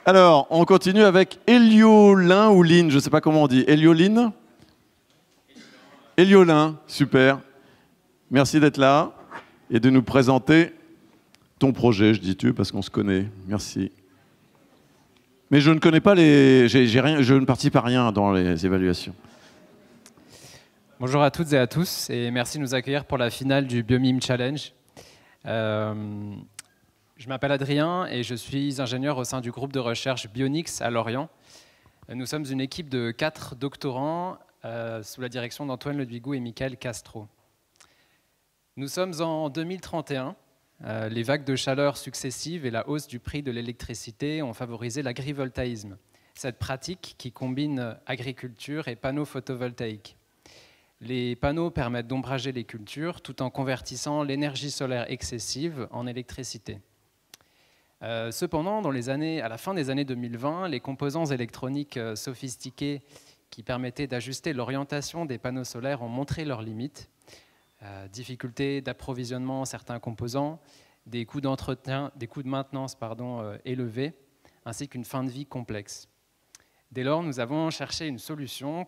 Alors, on continue avec Héliolin ou Lynn, je ne sais pas comment on dit. Hélioline? Héliolin, super. Merci d'être là et de nous présenter ton projet, je dis tu parce qu'on se connaît. Merci. Mais je ne connais pas les... je ne participe à rien dans les évaluations. Bonjour à toutes et à tous et merci de nous accueillir pour la finale du Biomime Challenge. Je m'appelle Adrien et je suis ingénieur au sein du groupe de recherche Bionix à Lorient. Nous sommes une équipe de 4 doctorants sous la direction d'Antoine Ledwigou et Michael Castro. Nous sommes en 2031. Les vagues de chaleur successives et la hausse du prix de l'électricité ont favorisé l'agrivoltaïsme, cette pratique qui combine agriculture et panneaux photovoltaïques. Les panneaux permettent d'ombrager les cultures tout en convertissant l'énergie solaire excessive en électricité. Cependant, à la fin des années 2020, les composants électroniques sophistiqués qui permettaient d'ajuster l'orientation des panneaux solaires ont montré leurs limites. Difficultés d'approvisionnement certains composants, des coûts d'entretien, des coûts de maintenance élevés, ainsi qu'une fin de vie complexe. Dès lors, nous avons cherché une solution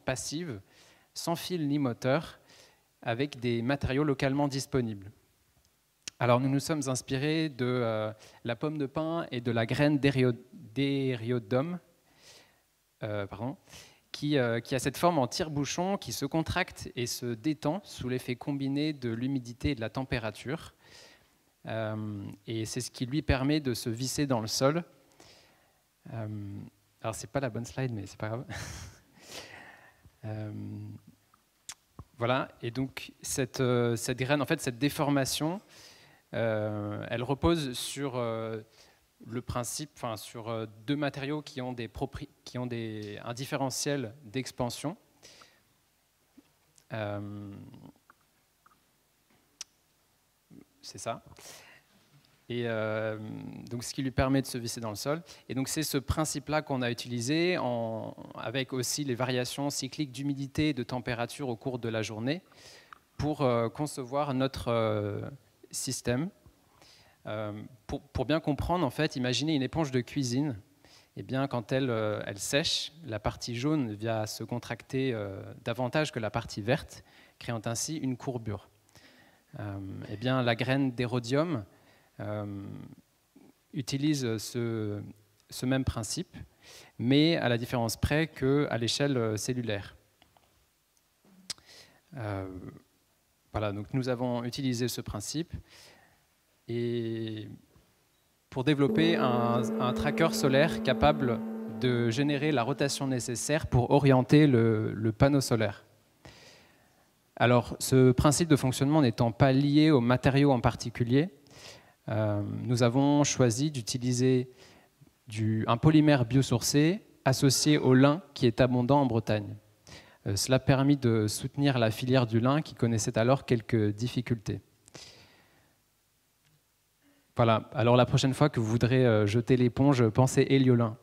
passive, sans fil ni moteur, avec des matériaux localement disponibles. Alors nous nous sommes inspirés de la pomme de pin et de la graine d'Eriodome, qui a cette forme en tire-bouchon qui se contracte et se détend sous l'effet combiné de l'humidité et de la température. Et c'est ce qui lui permet de se visser dans le sol. Alors c'est pas la bonne slide, mais c'est pas grave. Voilà, et donc cette graine, en fait, cette déformation, elle repose sur le principe, sur deux matériaux qui ont un différentiel d'expansion. C'est ça. Et donc ce qui lui permet de se visser dans le sol. Et donc c'est ce principe-là qu'on a utilisé avec aussi les variations cycliques d'humidité et de température au cours de la journée pour concevoir notre système. Pour bien comprendre, en fait, imaginez une éponge de cuisine. Eh bien, quand elle sèche, la partie jaune vient se contracter davantage que la partie verte, créant ainsi une courbure. Eh bien, la graine d'érodium utilise ce même principe, mais à la différence près qu'à l'échelle cellulaire. Voilà, donc nous avons utilisé ce principe et pour développer un tracker solaire capable de générer la rotation nécessaire pour orienter le panneau solaire. Alors, ce principe de fonctionnement n'étant pas lié aux matériaux en particulier, nous avons choisi d'utiliser un polymère biosourcé associé au lin qui est abondant en Bretagne. Cela a permis de soutenir la filière du lin qui connaissait alors quelques difficultés. Voilà, alors la prochaine fois que vous voudrez jeter l'éponge, pensez Héliolin.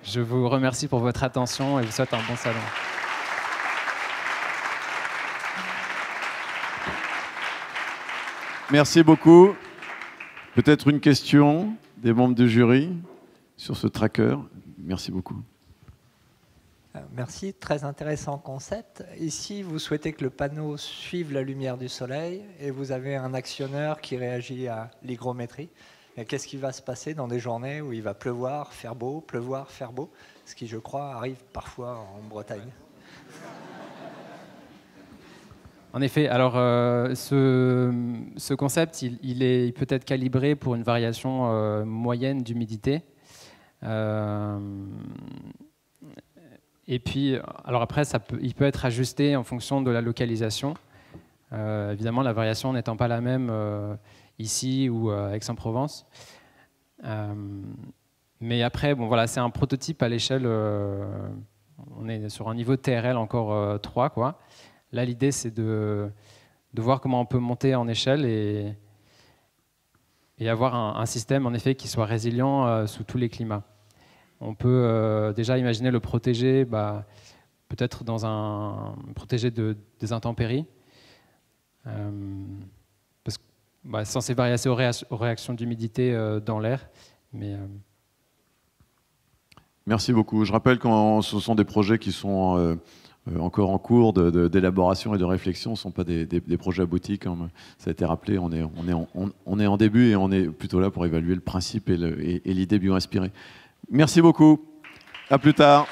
Je vous remercie pour votre attention et vous souhaite un bon salon. Merci beaucoup. Peut-être une question des membres du jury sur ce tracker. Merci beaucoup. Merci, très intéressant concept. Ici, vous souhaitez que le panneau suive la lumière du soleil et vous avez un actionneur qui réagit à l'hygrométrie. Qu'est-ce qui va se passer dans des journées où il va pleuvoir, faire beau, ce qui, je crois, arrive parfois en Bretagne? En effet, alors ce concept, il peut être calibré pour une variation moyenne d'humidité. Et puis, alors après, il peut être ajusté en fonction de la localisation. Évidemment, la variation n'étant pas la même ici ou à Aix-en-Provence. Mais après, bon, voilà, c'est un prototype à l'échelle. On est sur un niveau TRL encore 3, quoi. Là, l'idée, c'est de voir comment on peut monter en échelle et avoir un système, en effet, qui soit résilient sous tous les climats. On peut déjà imaginer le protéger, peut-être protéger des intempéries, parce que sans ces variations aux réactions d'humidité dans l'air, Mais Merci beaucoup. Je rappelle que ce sont des projets qui sont encore en cours d'élaboration et de réflexion. Ce ne sont pas des projets aboutis, comme ça a été rappelé. On est en début et on est plutôt là pour évaluer le principe et l'idée bio-inspirée. Merci beaucoup. À plus tard.